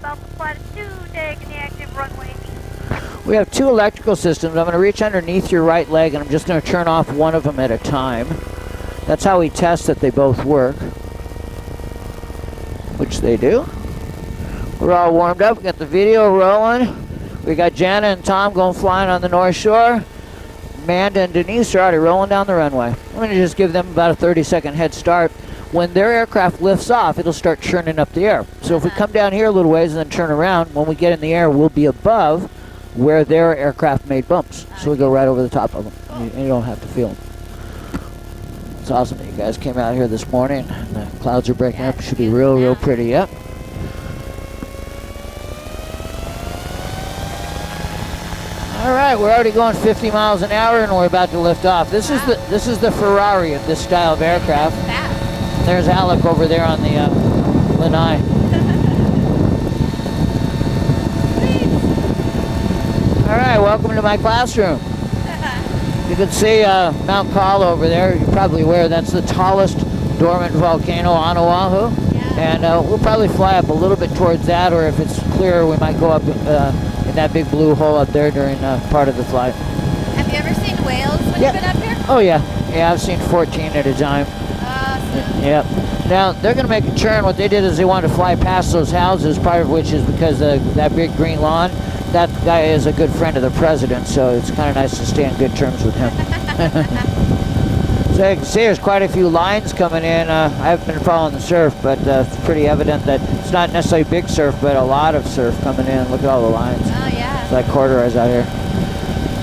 Alpha Flight 2, taking the active runway. We have two electrical systems. I'm going to reach underneath your right leg, and I'm just going to turn off one of them at a time. That's how we test that they both work, which they do. We're all warmed up. We got the video rolling. We got Jana and Tom going flying on the North Shore. Amanda and Denise are already rolling down the runway. I'm going to just give them about a 30-second head start. When their aircraft lifts off, it'll start churning up the air. So if we come down here a little ways and then turn around, when we get in the air, we'll be above where their aircraft made bumps. So we go right over the top of them. And you don't have to feel them. It's awesome that you guys came out here this morning. The clouds are breaking up. It should be real pretty. Yep. All right, we're already going 50 miles an hour, and we're about to lift off. This is the Ferrari of this style of aircraft. There's Alec over there on the lanai. All right, welcome to my classroom. You can see Mount Call over there. You're probably aware that's the tallest dormant volcano on Oahu. And we'll probably fly up a little bit towards that, or if it's clear, we might go up in that big blue hole up there during part of the flight. Have you ever seen whales when you've been up here? Oh, yeah. Yeah, I've seen 14 at a time. Awesome. Yep. Now, they're going to make a turn. What they did is they wanted to fly past those houses, part of which is because of that big green lawn. That guy is a good friend of the president, so it's kind of nice to stay on good terms with him. So you can see there's quite a few lines coming in. I haven't been following the surf, but it's pretty evident that it's not necessarily big surf, but a lot of surf coming in. Look at all the lines. Oh, yeah. It's like corduroys out here.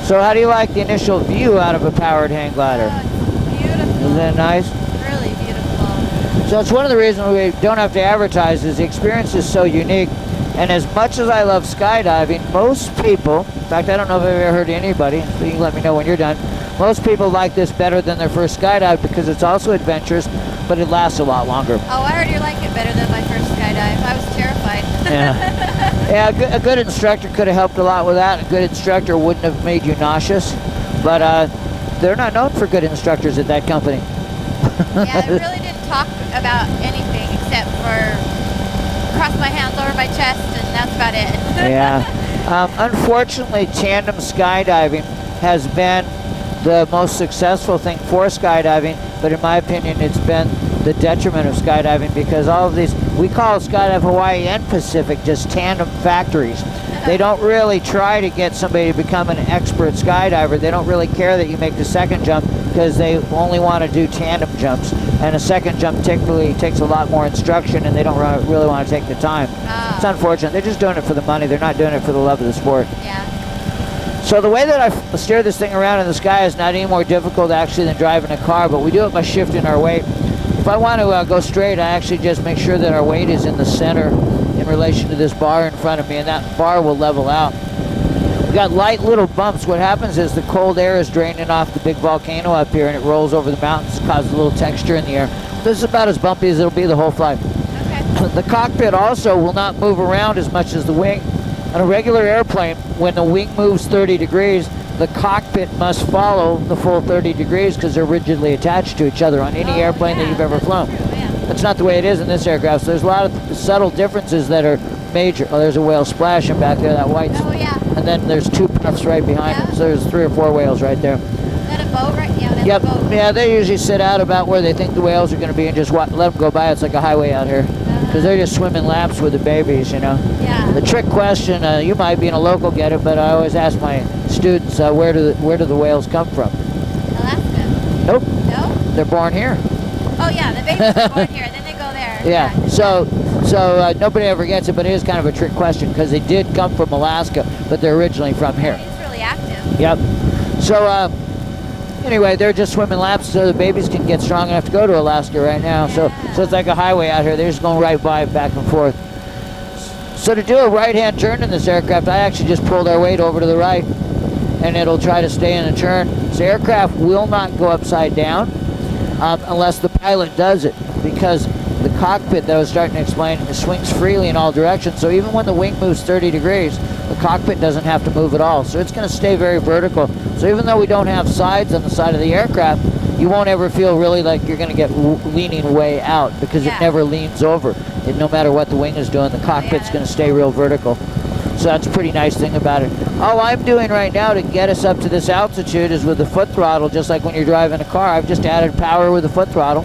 So how do you like the initial view out of a powered hang glider? Oh, it's beautiful. Isn't that nice? Really beautiful. So it's one of the reasons we don't have to advertise is the experience is so unique. And as much as I love skydiving, most people, in fact, I don't know if I've ever heard anybody, so you can let me know when you're done, most people like this better than their first skydive because it's also adventurous, but it lasts a lot longer. Oh, I heard you like it better than my first skydive. I was terrified. Yeah, a good instructor could have helped a lot with that. A good instructor wouldn't have made you nauseous, but they're not known for good instructors at that company. Yeah, I really didn't talk about anything except for cross my hands over my chest, and that's about it. Yeah. Unfortunately, tandem skydiving has been the most successful thing for skydiving, but in my opinion, it's been the detriment of skydiving because all of these, we call Skydive Hawaii and Pacific just tandem factories. They don't really try to get somebody to become an expert skydiver. They don't really care that you make the second jump because they only want to do tandem jumps. And a second jump typically takes a lot more instruction and they don't really want to take the time. Oh. It's unfortunate. They're just doing it for the money. They're not doing it for the love of the sport. Yeah. So the way that I steer this thing around in the sky is not any more difficult actually than driving a car, but we do it by shifting our weight. If I want to go straight, I actually just make sure that our weight is in the center in relation to this bar in front of me, and that bar will level out. We got light little bumps. What happens is the cold air is draining off the big volcano up here, and it rolls over the mountains, causes a little texture in the air. This is about as bumpy as it'll be the whole flight. Okay. The cockpit also will not move around as much as the wing. On a regular airplane, when the wing moves 30 degrees, the cockpit must follow the full 30 degrees because they're rigidly attached to each other on any airplane that you've ever flown. That's not the way it is in this aircraft. So there's a lot of subtle differences that are major. Oh, there's a whale splashing back there, that white. Oh, yeah. And then there's two puffs right behind it. So there's 3 or 4 whales right there. Is that a boat right? Yeah, that's Yep. a boat. Yeah, they usually sit out about where they think the whales are going to be and just let them go by. It's like a highway out here. Because they're just swimming laps with the babies, you know. Yeah. The trick question, you might be in a local get it, but I always ask my students, where do the whales come from? Alaska. Nope. No? They're born here. Oh, yeah, the babies are born here, then they go there. Yeah. So nobody ever gets it, but it is kind of a trick question because they did come from Alaska, but they're originally from here. He's really active. Yep. So anyway, they're just swimming laps so the babies can get strong enough to go to Alaska right now. So it's like a highway out here. They're just going right by, back and forth. So to do a right-hand turn in this aircraft, I actually just pulled our weight over to the right, and it'll try to stay in a turn. So aircraft will not go upside down unless the pilot does it, because the cockpit that I was starting to explain, it swings freely in all directions. So even when the wing moves 30 degrees, the cockpit doesn't have to move at all. So it's going to stay very vertical. So even though we don't have sides on the side of the aircraft, you won't ever feel really like you're going to get leaning way out because it Yeah. never leans over. No matter what the wing is doing, the cockpit's going to stay real vertical. So that's a pretty nice thing about it. All I'm doing right now to get us up to this altitude is with the foot throttle, just like when you're driving a car. I've just added power with the foot throttle,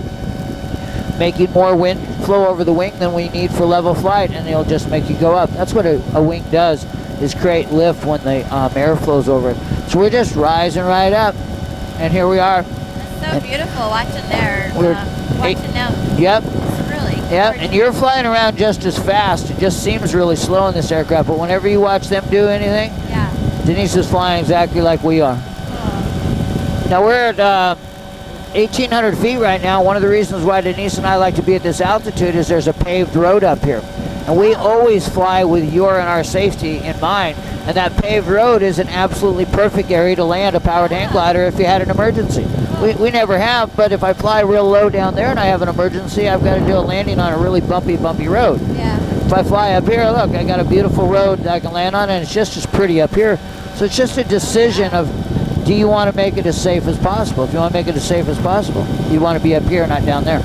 making more wind flow over the wing than we need for level flight, and it'll just make you go up. That's what a wing does, is create lift when the air flows over it. So we're just rising right up, and here we are. It's so beautiful watching there. We're Watching them. Yep. It's really Yep, gorgeous. and you're flying around just as fast. It just seems really slow in this aircraft, but whenever you watch them do anything, Yeah. Denise is flying exactly like we are. Cool. Now we're at 1,800 feet right now. One of the reasons why Denise and I like to be at this altitude is there's a paved road up here. And we always fly with your and our safety in mind. And that paved road is an absolutely perfect area to land a powered hang glider if you had an emergency. We never have, but if I fly real low down there and I have an emergency, I've got to do a landing on a really bumpy road. Yeah. If I fly up here, look, I got a beautiful road that I can land on, and it's just as pretty up here. So it's just a decision of, do you want to make it as safe as possible? If you want to make it as safe as possible, you want to be up here, not down there.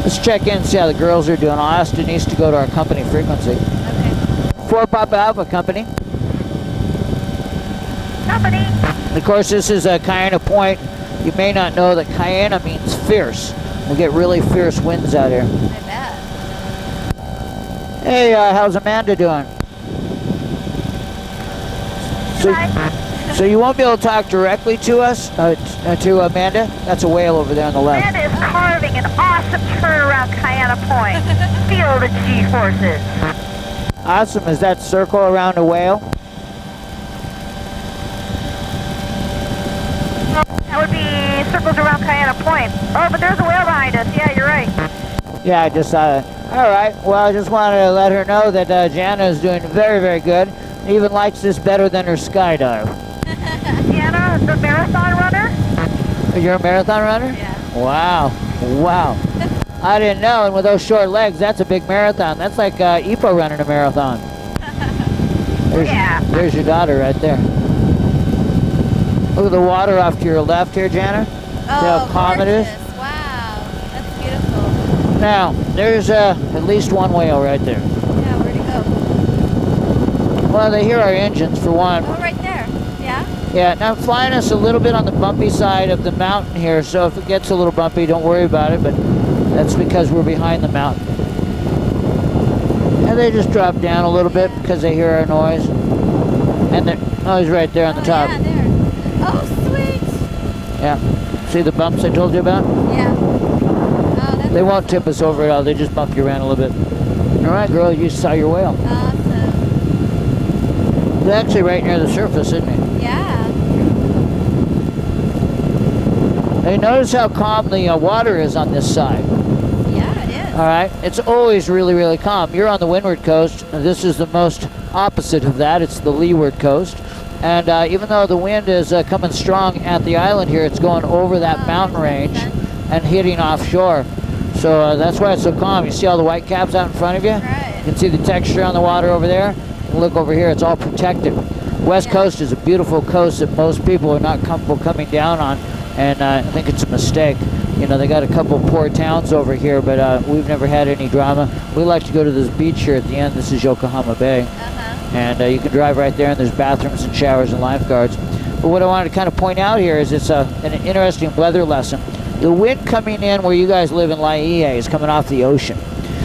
Let's check in and see how the girls are doing. I'll ask Denise to go to our company frequency. Okay. 4 Papa Alpha company. Company. And of course, this is a Cayena Point. You may not know that Cayena means fierce. We get really fierce winds out here. I bet. Hey, how's Amanda doing? So you won't be able to talk directly to us, to Amanda? That's a whale over there on the left. Amanda is carving an awesome turn around Cayena Point. Feel the G-forces. Awesome. Is that circle around a whale? That would be circles around Cayena Point. Oh, but there's a whale behind us. Yeah, you're right. Yeah, I just saw that. All right. Well, I just wanted to let her know that Jana is doing very, very good. Even likes this better than her skydive. Jana, the marathon runner? You're a marathon runner? Yeah. Wow. Wow. I didn't know. And with those short legs, that's a big marathon. That's like Ipo running a marathon. There's your daughter right there. Look at the water off to your left here, Jana. See how calm it is? Gorgeous. Wow. That's beautiful. Now, there's at least one whale right there. Yeah, where'd it go? Well, they hear our engines for one. Oh, right there. Yeah? Yeah, now I'm flying us a little bit on the bumpy side of the mountain here, so if it gets a little bumpy, don't worry about it, but that's because we're behind the mountain. And they just drop down a little bit because they hear our noise. And he's right there on the top. Yeah, there. Oh, sweet. Yeah. See the bumps I told you about? Yeah. Oh, that's They won't tip us over at all, they just bump you around a little bit. All right, girl, you saw your whale. awesome. It's actually right near the surface, isn't it? Yeah. Hey, notice how calm the water is on this side. Yeah, it is. All right, it's always really, really calm. You're on the windward coast. This is the most opposite of that. It's the leeward coast. And even though the wind is coming strong at the island here, it's going over that mountain range and hitting offshore. So that's why it's so calm. You see all the white caps out in front of you? Right. You can see the texture on the water over there. And look over here, it's all protected. West Coast is a beautiful coast that most people are not comfortable coming down on. And I think it's a mistake. You know, they got a couple poor towns over here, but we've never had any drama. We like to go to this beach here at the end. This is Yokohama Bay. And you can drive right there, and there's bathrooms and showers and lifeguards. But what I wanted to kind of point out here is it's an interesting weather lesson. The wind coming in where you guys live in Laie is coming off the ocean.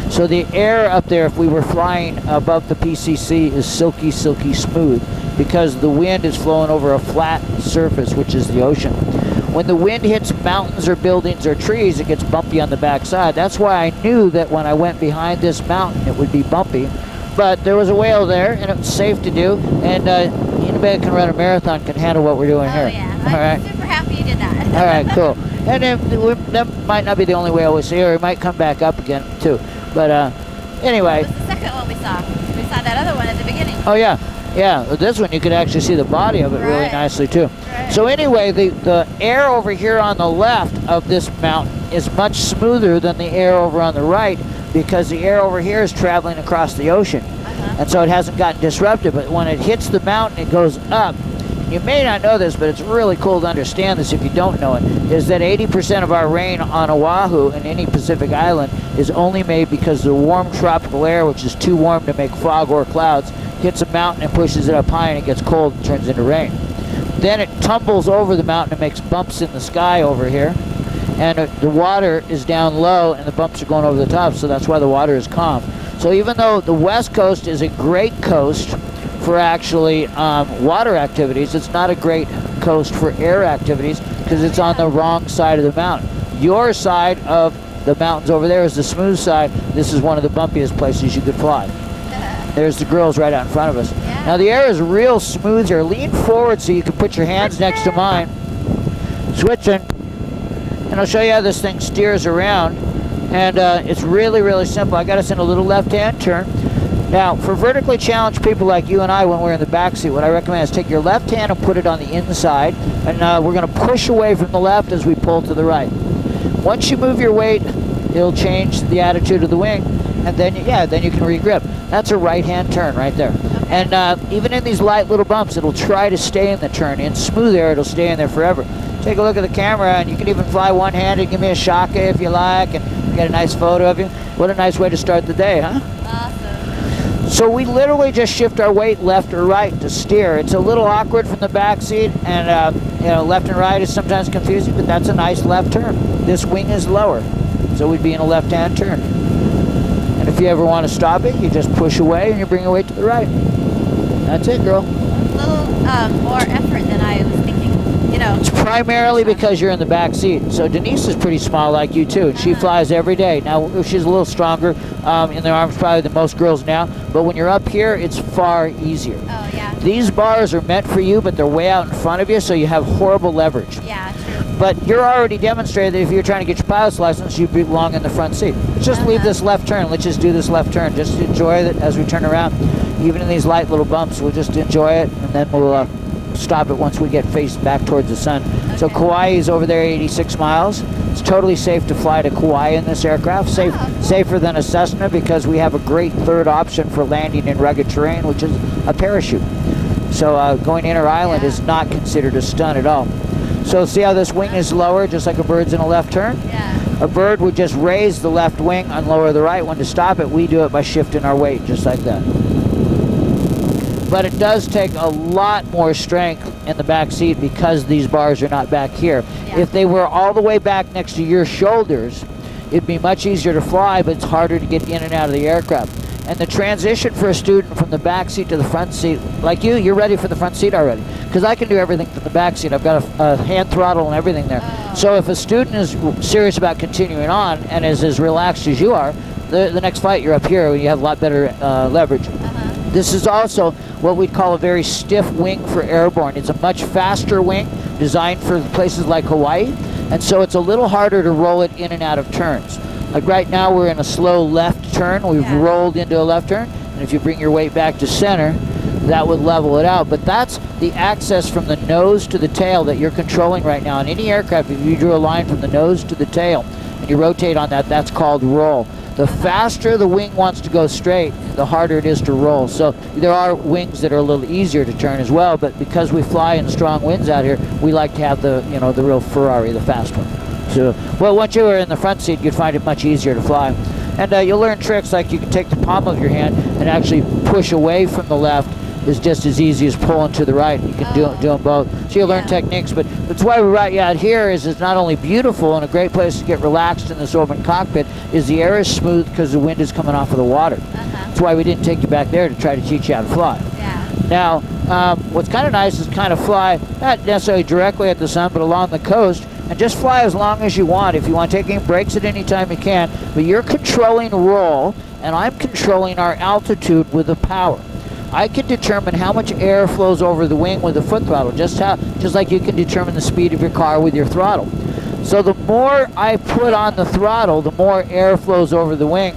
So the air up there, if we were flying above the PCC, is silky, silky smooth because the wind is flowing over a flat surface, which is the ocean. When the wind hits mountains or buildings or trees, it gets bumpy on the backside. That's why I knew that when I went behind this mountain, it would be bumpy. But there was a whale there, and it was safe to do. And anybody that can run a marathon can handle what we're doing here. Yeah. All right. I'm super happy you did that. All right, cool. And then that might not be the only whale we see, or it might come back up again too. But anyway. What was the second one we saw? We saw that other one at the beginning. Oh yeah, yeah. This one you could actually see the body of it really Right. nicely too. Right. So anyway, the air over here on the left of this mountain is much smoother than the air over on the right because the air over here is traveling across the ocean. And so it hasn't gotten disrupted, but when it hits the mountain, it goes up, you may not know this, but it's really cool to understand this if you don't know it, is that 80% of our rain on Oahu and any Pacific island is only made because the warm tropical air, which is too warm to make fog or clouds, hits a mountain and pushes it up high, and it gets cold and turns into rain. Then it tumbles over the mountain and makes bumps in the sky over here, and the water is down low and the bumps are going over the top, so that's why the water is calm. So even though the West Coast is a great coast for actually water activities, it's not a great coast for air activities because it's on the wrong side of the mountain. Your side of the mountains over there is the smooth side. This is one of the bumpiest places you could fly. There's the grills right out in front of us. Yeah. Now the air is real smooth here. Lean forward so you can put your hands next to mine. Switching. And I'll show you how this thing steers around. And it's really, really simple. I got us in a little left-hand turn. Now, for vertically challenged people like you and I, when we're in the back seat, what I recommend is take your left hand and put it on the inside. And we're going to push away from the left as we pull to the right. Once you move your weight, it'll change the attitude of the wing. And then, then you can re-grip. That's a right-hand turn right there. And even in these light little bumps, it'll try to stay in the turn. In smooth air, it'll stay in there forever. Take a look at the camera, and you can even fly one-handed. Give me a shake if you like, and get a nice photo of you. What a nice way to start the day, huh? Awesome. So we literally just shift our weight left or right to steer. It's a little awkward from the back seat, and left and right is sometimes confusing, but that's a nice left turn. This wing is lower, so we'd be in a left-hand turn. And if you ever want to stop it, you just push away and you bring your weight to the right. That's it, girl. A little more effort than I was thinking, It's primarily because you're in the back seat. So Denise is pretty small like you too, and she flies every day. Now, she's a little stronger in the arms probably than most girls now, but when you're up here, it's far easier. Oh, yeah. These bars are meant for you, but they're way out in front of you, so you have horrible leverage. Yeah, true. But you're already demonstrated that if you're trying to get your pilot's license, you belong in the front seat. Let's just leave this left turn. Let's just do this left turn. Just enjoy it as we turn around. Even in these light little bumps, we'll just enjoy it, and then we'll stop it once we get faced back towards the sun. Okay. So Kauai is over there, 86 miles. It's totally safe to fly to Kauai in this aircraft. Safer than a Cessna because we have a great third option for landing in rugged terrain, which is a parachute. So going inter-island is not considered a stunt at all. So see how this wing is lower, just like a bird's in a left turn? Yeah. A bird would just raise the left wing and lower the right one. To stop it, we do it by shifting our weight, just like that. But it does take a lot more strength in the back seat because these bars are not back here. Yeah. If they were all the way back next to your shoulders, it'd be much easier to fly, but it's harder to get in and out of the aircraft. And the transition for a student from the back seat to the front seat, like you're ready for the front seat already. Because I can do everything from the back seat. I've got a hand throttle and everything there. Oh. So if a student is serious about continuing on and is as relaxed as you are, the next flight you're up here, you have a lot better leverage. This is also what we'd call a very stiff wing for airborne. It's a much faster wing designed for places like Hawaii, and so it's a little harder to roll it in and out of turns. Like right now we're in a slow left turn. We've rolled into a left turn, and if you bring your weight back to center, that would level it out. But that's the access from the nose to the tail that you're controlling right now. In any aircraft, if you drew a line from the nose to the tail and you rotate on that, that's called roll. The faster the wing wants to go straight, the harder it is to roll. So there are wings that are a little easier to turn as well, but because we fly in strong winds out here, we like to have the real Ferrari, the fast one. So, well, once you were in the front seat, you'd find it much easier to fly. And you'll learn tricks like you can take the palm of your hand and actually push away from the left is just as easy as pulling to the right. You can do them both. So you'll learn techniques, but that's why we brought you out here is it's not only beautiful and a great place to get relaxed in this open cockpit, is the air is smooth because the wind is coming off of the water. That's why we didn't take you back there to try to teach you how to fly. Yeah. Now, what's kind of nice is kind of fly, not necessarily directly at the sun, but along the coast, and just fly as long as you want. If you want to take any breaks at any time, you can, but you're controlling roll, and I'm controlling our altitude with the power. I can determine how much air flows over the wing with the foot throttle, just like you can determine the speed of your car with your throttle. So the more I put on the throttle, the more air flows over the wing.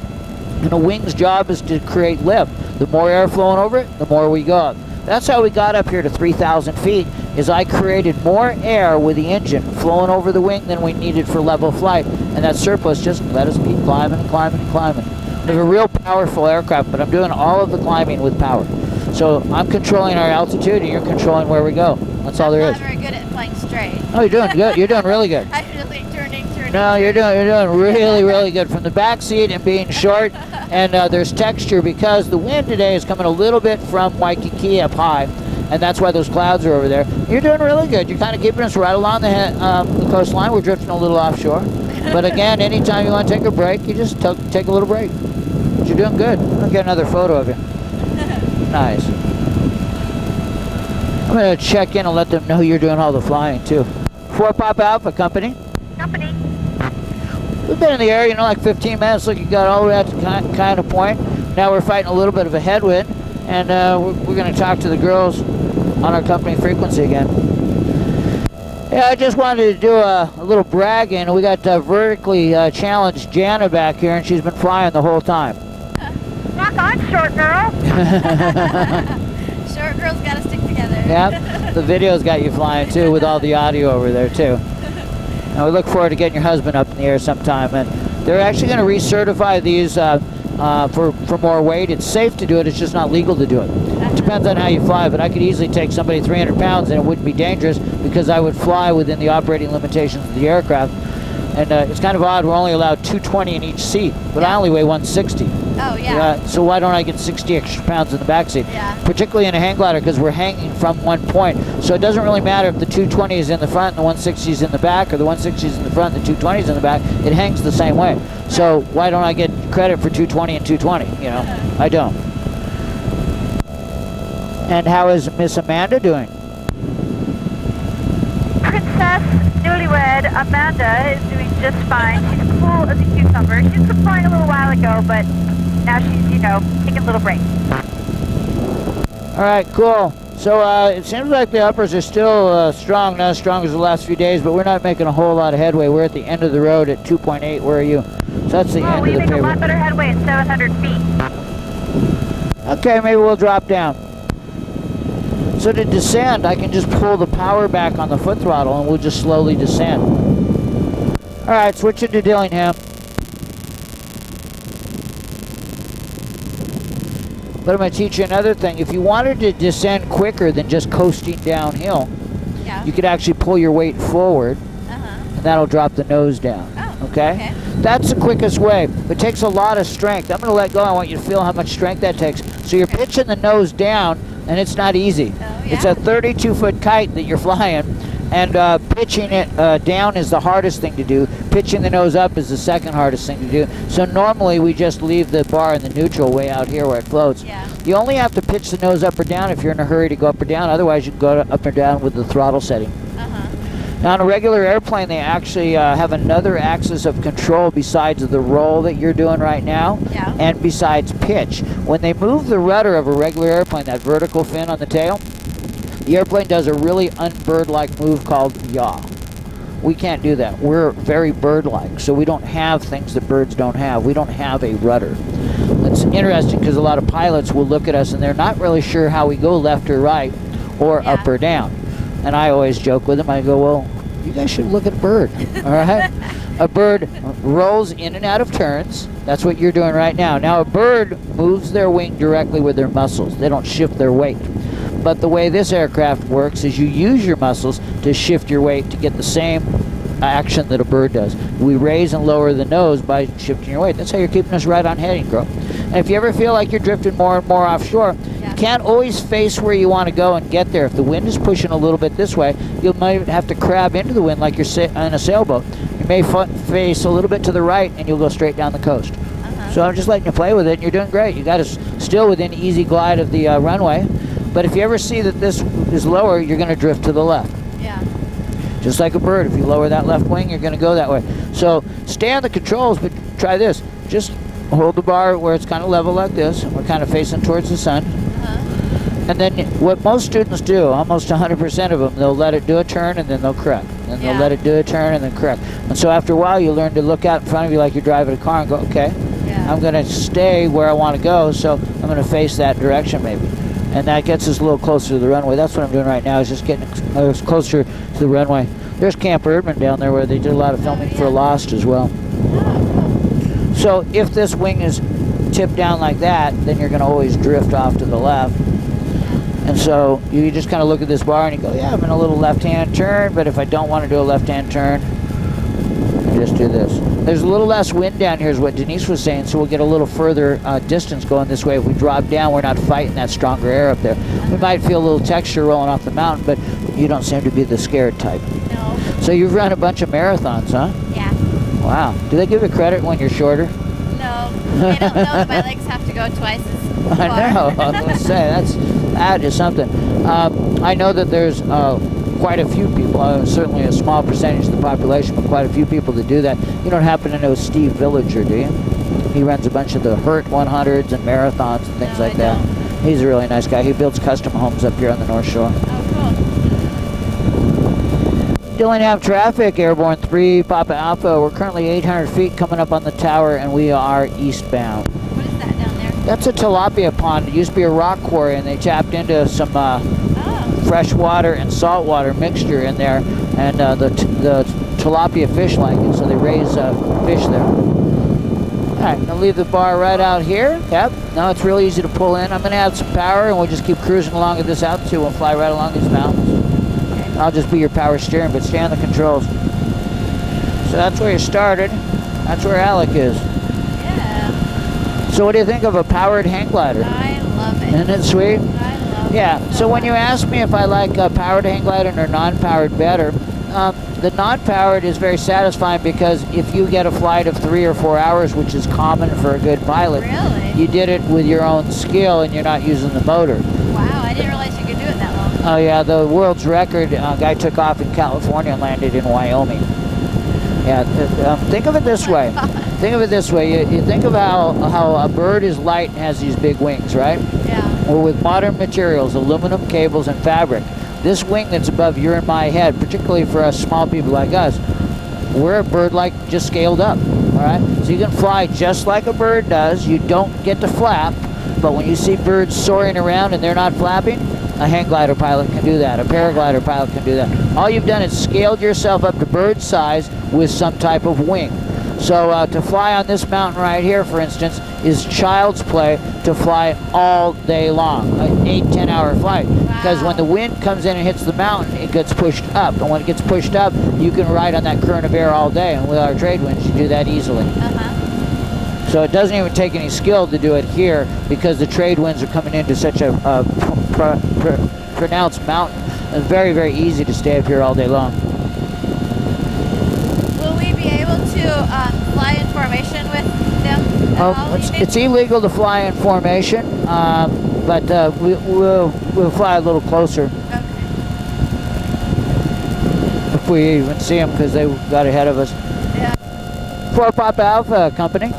And the wing's job is to create lift. The more air flowing over it, the more we go up. That's how we got up here to 3,000 feet, is I created more air with the engine flowing over the wing than we needed for level flight. And that surplus just let us keep climbing and climbing and climbing. We have a real powerful aircraft, but I'm doing all of the climbing with power. So I'm controlling our altitude and you're controlling where we go. That's all there I'm is. not very good at flying straight. Oh, you're doing good. You're doing really good. I'm just like turning. No, you're doing really, really good from the back seat and being short. And there's texture because the wind today is coming a little bit from Waikiki up high, and that's why those clouds are over there. You're doing really good. You're kind of keeping us right along the coastline. We're drifting a little offshore. But again, anytime you want to take a break, you just take a little break. But you're doing good. I'll get another photo of you. Nice. I'm going to check in and let them know you're doing all the flying, too. 4 Papa Alpha Company. Company. We've been in the air, like 15 minutes. Look, you got all the way out to kind of point. Now we're fighting a little bit of a headwind, and we're going to talk to the girls on our company frequency again. Yeah, I just wanted to do a little bragging. We got vertically challenged Jana back here, and she's been flying the whole time. Rock on, short girl. Short girls gotta stick together. Yep, the video's got you flying too, with all the audio over there too. And we look forward to getting your husband up in the air sometime. And they're actually going to recertify these for more weight. It's safe to do it. It's just not legal to do it. It depends on how you fly. But I could easily take somebody 300 pounds and it wouldn't be dangerous because I would fly within the operating limitations of the aircraft. And it's kind of odd. We're only allowed 220 in each seat, but I only weigh 160. Oh, yeah. So why don't I get 60 extra pounds in the back seat? Yeah. Particularly in a hang glider because we're hanging from one point. So it doesn't really matter if the 220 is in the front and the 160 is in the back, or the 160 is in the front and the 220 is in the back. It hangs the same way. So why don't I get credit for 220 and 220? I don't. And how is Miss Amanda doing? Princess newlywed Amanda is doing just fine. She's cool as a cucumber. She's been flying a little while ago, but now she's, taking a little break. All right, cool. So it seems like the uppers are still strong, not as strong as the last few days, but we're not making a whole lot of headway. We're at the end of the road at 2.8. Where are you? So that's the end of We the make a paper. lot better headway at 700 feet. Okay, maybe we'll drop down. So to descend, I can just pull the power back on the foot throttle and we'll just slowly descend. All right, switching to Dillingham. But I'm going to teach you another thing. If you wanted to descend quicker than just coasting downhill, Yeah. you could actually pull your weight forward, and that'll drop the nose down. Oh, okay? That's the quickest way. It takes a lot of strength. I'm going to let go. I want you to feel how much strength that takes. So you're pitching the nose down, and it's not easy. Oh, yeah? It's a 32-foot kite that you're flying, and pitching it down is the hardest thing to do. Pitching the nose up is the second hardest thing to do. So normally we just leave the bar in the neutral way out here where it floats. Yeah. You only have to pitch the nose up or down if you're in a hurry to go up or down. Otherwise, you can go up or down with the throttle setting. Now, on a regular airplane, they actually have another axis of control besides the roll that you're doing right now, Yeah. and besides pitch. When they move the rudder of a regular airplane, that vertical fin on the tail, the airplane does a really unbird-like move called yaw. We can't do that. We're very bird-like, so we don't have things that birds don't have. We don't have a rudder. It's interesting because a lot of pilots will look at us and they're not really sure how we go left or right or up or down. And I always joke with them. I go, well, you guys should look at a bird, all right? A bird rolls in and out of turns. That's what you're doing right now. Now, a bird moves their wing directly with their muscles. They don't shift their weight. But the way this aircraft works is you use your muscles to shift your weight to get the same action that a bird does. We raise and lower the nose by shifting your weight. That's how you're keeping us right on heading, girl. And if you ever feel like you're drifting more and more offshore, you can't always face where you want to go and get there. If the wind is pushing a little bit this way, you might have to crab into the wind like you're in a sailboat. You may face a little bit to the right and you'll go straight down the coast. So I'm just letting you play with it, and you're doing great. You got us still within easy glide of the runway. But if you ever see that this is lower, you're going to drift to the left. Yeah. Just like a bird. If you lower that left wing, you're going to go that way. So stay on the controls, but try this. Just hold the bar where it's kind of level like this. We're kind of facing towards the sun. And then what most students do, almost 100% of them, they'll let it do a turn and then they'll correct. And they'll let it do a turn and then correct. And so after a while, you learn to look out in front of you like you're driving a car and go, okay, I'm going to stay where I want to go, so I'm going to face that direction maybe. And that gets us a little closer to the runway. That's what I'm doing right now, is just getting closer to the runway. There's Camp Erdman down there where they did a lot of filming for Lost as well. So if this wing is tipped down like that, then you're going to always drift off to the left. And so you just kind of look at this bar and you go, yeah, I'm in a little left-hand turn, but if I don't want to do a left-hand turn, I just do this. There's a little less wind down here is what Denise was saying, so we'll get a little further distance going this way. If we drop down, we're not fighting that stronger air up there. We might feel a little texture rolling off the mountain, but you don't seem to be the scared type. No. So you've run a bunch of marathons, huh? Yeah. Wow. Do they give you credit when you're shorter? No. They don't know that my legs have to go twice as far. I know. I was going to say, that is something. I know that there's quite a few people, certainly a small percentage of the population, but quite a few people that do that. You don't happen to know Steve Villager, do you? He runs a bunch of the Hurt 100s and marathons and things like that. He's a really nice guy. He builds custom homes up here on the North Shore. Oh, cool. Dillingham traffic, Airborne 3, Papa Alpha. We're currently 800 feet coming up on the tower, and we are eastbound. What is that down there? That's a tilapia pond. It used to be a rock quarry, and they tapped into some fresh water and salt water mixture in there, and the tilapia fish like it, so they raise fish there. All right, I'm gonna leave the bar right out here. Yep, now it's real easy to pull in. I'm gonna add some power, and we'll just keep cruising along at this altitude. We'll fly right along these mountains. Okay. I'll just be your power steering, but stay on the controls. So that's where you started. That's where Alec is. Yeah. So what do you think of a powered hang glider? I love it. Isn't it sweet? I love it. Yeah, so when you ask me if I like powered hang glider or non-powered better, the non-powered is very satisfying because if you get a flight of 3 or 4 hours, which is common for a good pilot, Really? you did it with your own skill and you're not using the motor. Wow, I didn't realize you could do it that long. Oh yeah, the world's record guy took off in California and landed in Wyoming. Yeah, think of it this way. Think of it this way. You think of how a bird is light and has these big wings, right? Yeah. Well, with modern materials, aluminum cables and fabric, this wing that's above your and my head, particularly for us small people like us, we're a bird like just scaled up, all right? So you can fly just like a bird does. You don't get to flap, but when you see birds soaring around and they're not flapping, a hang glider pilot can do that. A paraglider pilot can do that. All you've done is scaled yourself up to bird size with some type of wing. So to fly on this mountain right here, for instance, is child's play to fly all day long, an 8-10 hour flight. Because when the wind comes in and hits the mountain, it gets pushed up. And when it gets pushed up, you can ride on that current of air all day. And with our trade winds, you do that easily. So it doesn't even take any skill to do it here because the trade winds are coming into such a pronounced mountain. It's very, very easy to stay up here all day long. Will we be able to fly in formation with them at all? It's illegal to fly in formation, but we'll fly a little closer. Okay. If we even see them because they got ahead of us. Yeah. For Papa Alpha Company.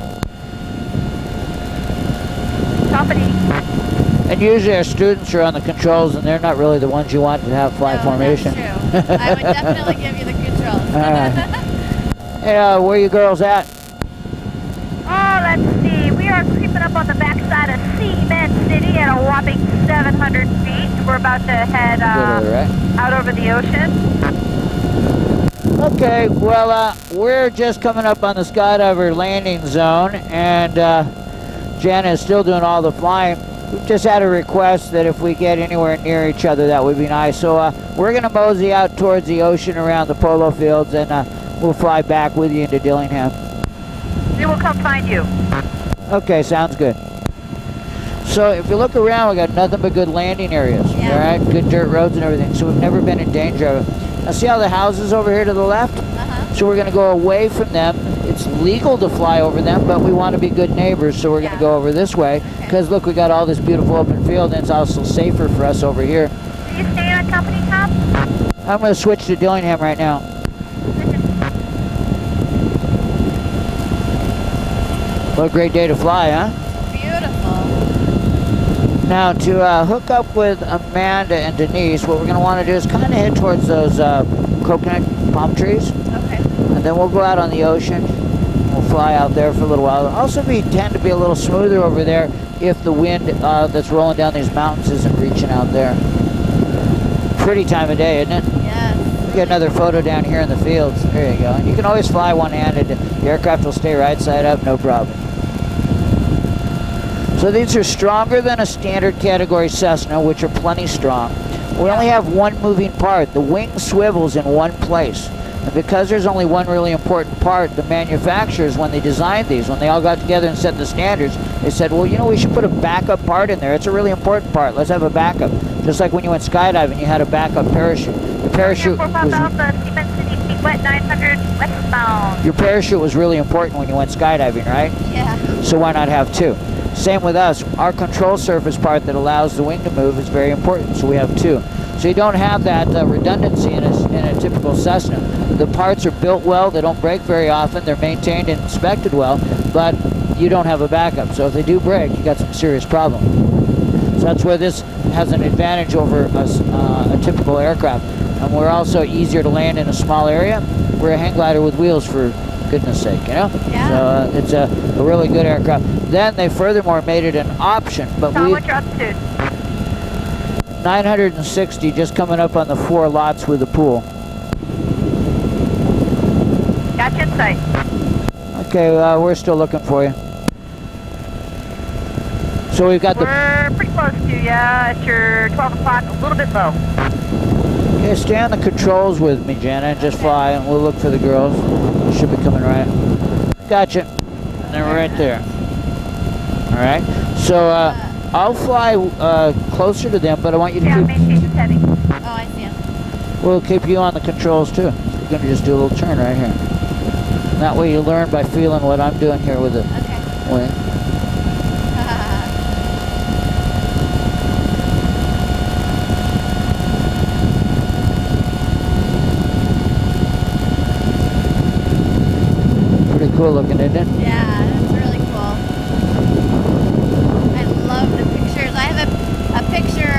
And usually our students are on the controls and they're not really the ones you want to have fly formation. That's true. I would definitely give you the controls. All right. Hey, where are you girls at? Oh, let's see. We are creeping up on the backside of Cement City at a whopping 700 feet. We're about to head out over the ocean. Okay, well, we're just coming up on the skydiver landing zone, and Jana is still doing all the flying. We've just had a request that if we get anywhere near each other, that would be nice. So we're going to mosey out towards the ocean around the polo fields, and we'll fly back with you into Dillingham. We will come find you. Okay, sounds good. So if you look around, we got nothing but good landing areas, all right? Good dirt roads and everything, so we've never been in danger of it. Now see all the houses over here to the left? So we're going to go away from them. It's legal to fly over them, but we want to be good neighbors, so we're going to go over this way. Because look, we got all this beautiful open field, and it's also safer for us over here. Are you staying on company, Tom? I'm going to switch to Dillingham right now. What a great day to fly, huh? Beautiful. Now, to hook up with Amanda and Denise, what we're going to want to do is kind of head towards those coconut palm trees. Okay. And then we'll go out on the ocean. We'll fly out there for a little while. It'll also tend to be a little smoother over there if the wind that's rolling down these mountains isn't reaching out there. Pretty time of day, isn't it? Yes. We'll get another photo down here in the fields. There you go. And you can always fly one-handed. The aircraft will stay right side up, no problem. So these are stronger than a standard category Cessna, which are plenty strong. We only have one moving part. The wing swivels in one place. And because there's only one really important part, the manufacturers, when they designed these, when they all got together and set the standards, they said, well, you know, we should put a backup part in there. It's a really important part. Let's have a backup. Just like when you went skydiving, you had a backup parachute. The parachute was, Wet 900 westbound. your parachute was really important when you went skydiving, right? Yeah. So why not have two? Same with us. Our control surface part that allows the wing to move is very important, so we have two. So you don't have that redundancy in a typical Cessna. The parts are built well, they don't break very often, they're maintained and inspected well, but you don't have a backup. So if they do break, you got some serious problem. So that's where this has an advantage over a typical aircraft. And we're also easier to land in a small area. We're a hang glider with wheels, for goodness sake, you know? Yeah. So it's a really good aircraft. Then they furthermore made it an option, but Tom, we what's your altitude? 960, just coming up on the 4 lots with the pool. Got you in sight. Okay, we're still looking for you. So we've got We're pretty close to you. It's your 12 o'clock, a little bit low. Okay, stay on the controls with me, Jana, and just fly, and we'll look for the girls. They should be coming right. Gotcha. And they're right there. All right. So I'll fly closer to them, but I want you to Yeah, keep. maintain the heading. Oh, I see him. We'll keep you on the controls too. We're gonna just do a little turn right here. And that way you learn by feeling what I'm doing here with the Okay. wing. Pretty cool looking, isn't it? Yeah, that's really cool. I love the pictures. I have a picture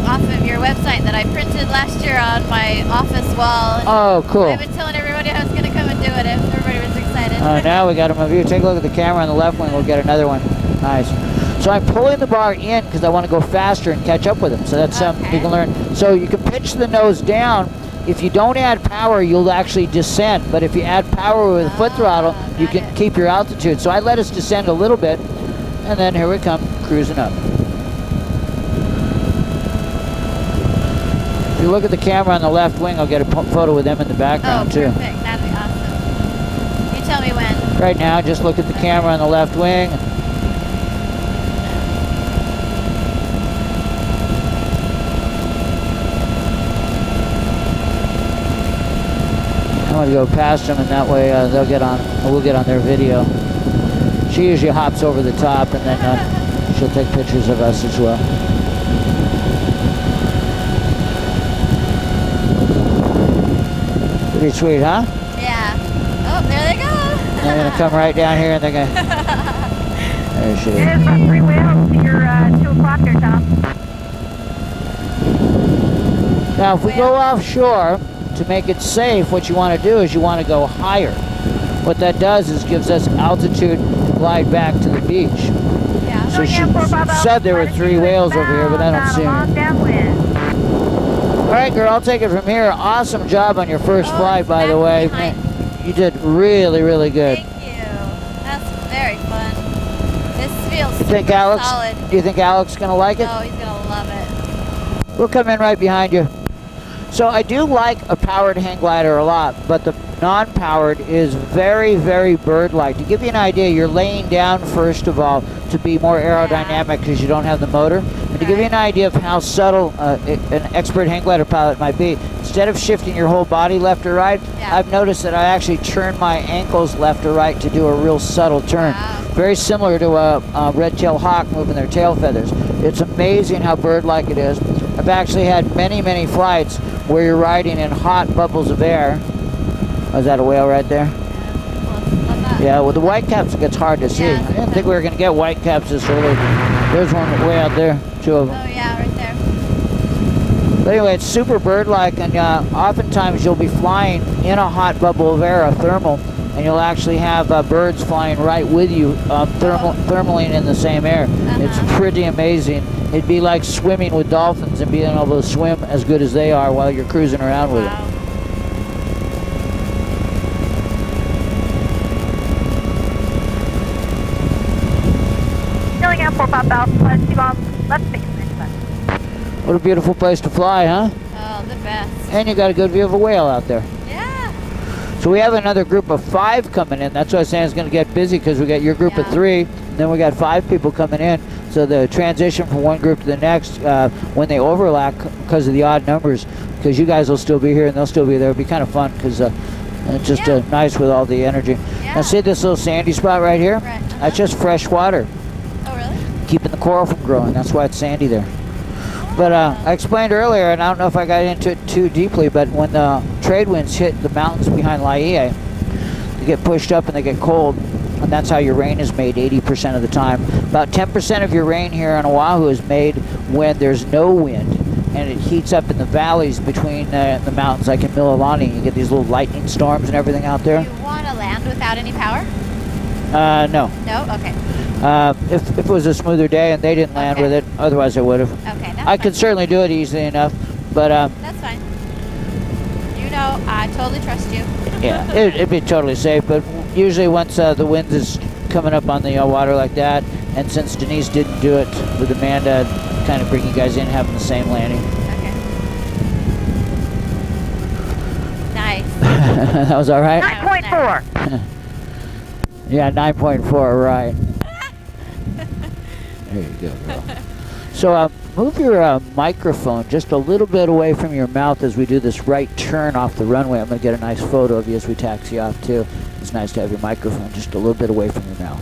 off of your website that I printed last year on my office wall. And Oh, cool. I've been telling everybody I was going to come and do it, and everybody was excited. Now we got them of you. Take a look at the camera on the left wing. We'll get another one. Nice. So I'm pulling the bar in because I want to go faster and catch up with them. So that's something you can learn. So you can pitch the nose down. If you don't add power, you'll actually descend. But if you add power with the foot throttle, you can keep your altitude. So I let us descend a little bit, and then here we come, cruising up. If you look at the camera on the left wing, I'll get a photo with them in the background too. Perfect. That'd be awesome. You tell me when. Right now, just look at the camera on the left wing. I'm going to go past them, and that way they'll get on. We'll get on their video. She usually hops over the top, and then she'll take pictures of us as well. Pretty sweet, huh? Yeah. Oh, there they go. They're going to come right down here, and they're going to... There she It is. is about 3 whales to your 2 o'clock there, Tom. Now, if we go offshore, to make it safe, what you want to do is you want to go higher. What that does is gives us altitude to glide back to the beach. Yeah. So she said there were 3 whales over here, but I don't see them. All right, girl, I'll take it from here. Awesome job on your first flight, by the way. You did really, really good. Thank you. That's very fun. This feels You think super Alex? solid. Do you think Alex is gonna like it? Oh, he's gonna love it. We'll come in right behind you. So I do like a powered hang glider a lot, but the non-powered is very, very bird-like. To give you an idea, you're laying down, first of all, to be more aerodynamic because you don't have the motor. And to give you an idea of how subtle an expert hang glider pilot might be, instead of shifting your whole body left or right, I've noticed that I actually turn my ankles left or right to do a real subtle turn. Wow. Very similar to a red-tailed hawk moving their tail feathers. It's amazing how bird-like it is. I've actually had many, many flights where you're riding in hot bubbles of air. Oh, is that a whale right there? Yeah, with the white caps it gets hard to see. I didn't think we were going to get white caps this early. There's one way out there, 2 of them. Oh yeah, right there. But anyway, it's super bird-like, and oftentimes you'll be flying in a hot bubble of air, a thermal, and you'll actually have birds flying right with you, thermaling in the same air. It's pretty amazing. It'd be like swimming with dolphins and being able to swim as good as they are while you're cruising around with them. Filling up top altitude, T-bomb, left base 97. What a beautiful place to fly, huh? Oh, the best. And you got a good view of a whale out there. Yeah. So we have another group of 5 coming in. That's why I was saying it's going to get busy, because we got your group of 3, and then we got 5 people coming in. So the transition from one group to the next, when they overlap because of the odd numbers, because you guys will still be here and they'll still be there, it'll be kind of fun, because it's just nice with all the energy. Yeah. Now see this little sandy spot right here? Right. That's just fresh water, Oh, really? keeping the coral from growing. That's why it's sandy there. But I explained earlier, and I don't know if I got into it too deeply, but when the trade winds hit the mountains behind Laie, they get pushed up and they get cold, and that's how your rain is made 80% of the time. About 10% of your rain here on Oahu is made when there's no wind, and it heats up in the valleys between the mountains, like in Mililani. You get these little lightning storms and everything out there. Do you want to land without any power? No. No? Okay. If it was a smoother day and they didn't land with it, otherwise I would have. Okay, that's I fine. could certainly do it easily enough, but That's fine. You know, I totally trust you. yeah, it'd be totally safe. But usually once the wind is coming up on the water like that, and since Denise didn't do it with Amanda, kind of bring you guys in having the same landing. Okay. Nice. That was all right? 9.4. Yeah, 9.4, right. There you go, girl. So move your microphone just a little bit away from your mouth as we do this right turn off the runway. I'm going to get a nice photo of you as we taxi off, too. It's nice to have your microphone just a little bit away from your mouth.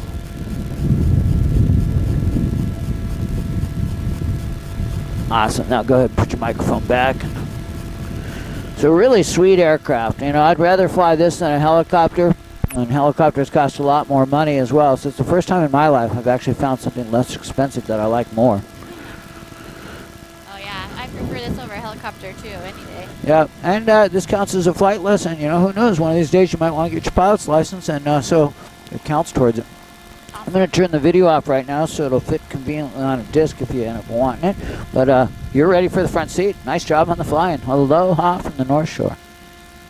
Awesome. Now go ahead and put your microphone back. It's a really sweet aircraft. You know, I'd rather fly this than a helicopter. And helicopters cost a lot more money as well. So it's the first time in my life I've actually found something less expensive that I like more. Oh, yeah. I prefer this over a helicopter, too, any day. Yeah, and this counts as a flight lesson. You know, who knows? One of these days you might want to get your pilot's license, and so it counts towards it. I'm going to turn the video off right now so it'll fit conveniently on a disc if you end up wanting it. But you're ready for the front seat. Nice job on the flying. Aloha from the North Shore.